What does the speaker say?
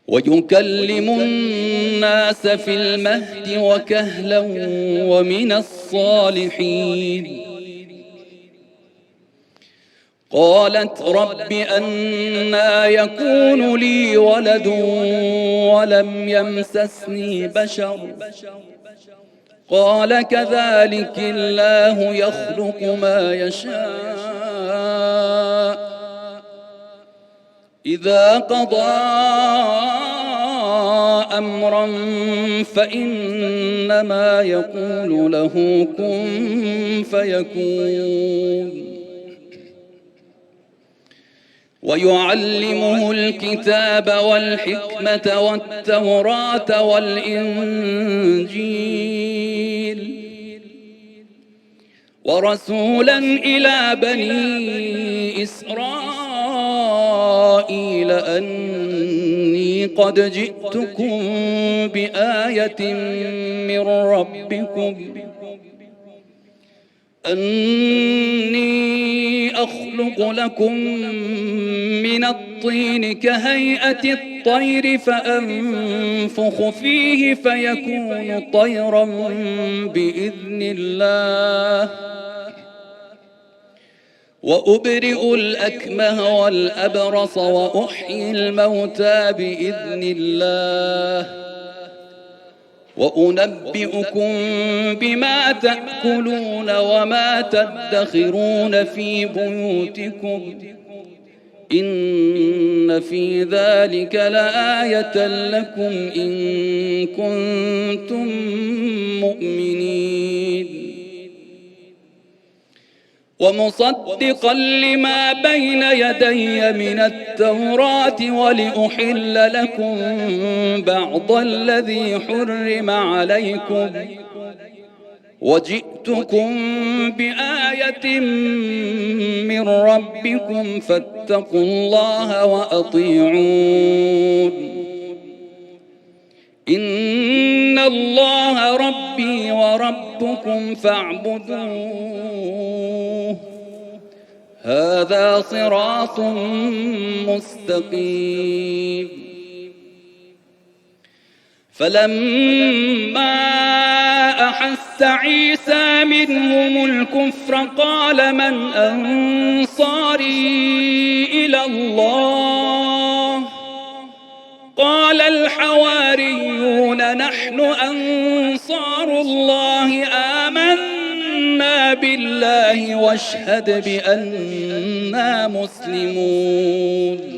ويكلم الناس في المهد وكهلا ومن الصالحين. قالت رب أنى يكون لي ولد ولم يمسسني بشر قال كذلك الله يخلق ما يشاء إذا قضى أمرا فإنما يقول له كن فيكون. ويعلمه الكتاب والحكمة والتوراة والإنجيل ورسولا إلى بني إسرائيل أني قد جئتكم بآية من ربكم أني أخلق لكم من الطين كهيئة الطير فأنفخ فيه فيكون طيرا بإذن الله وأبرئ الأكمه والأبرص وأحيي الموتى بإذن الله وأنبئكم بما تأكلون وما تدخرون في بيوتكم إن في ذلك لآية لكم إن كنتم مؤمنين. ومصدقا لما بين يدي من التوراة ولأحل لكم بعض الذي حرم عليكم وجئتكم بآية من ربكم فاتقوا الله وأطيعون إن الله ربي وربكم فاعبدوه هذا صراط مستقيم. فلما أحس عيسى منهم الكفر قال من أنصاري إلى الله قال الحواريون نحن أنصار الله آمنا بالله واشهد بأننا مسلمون.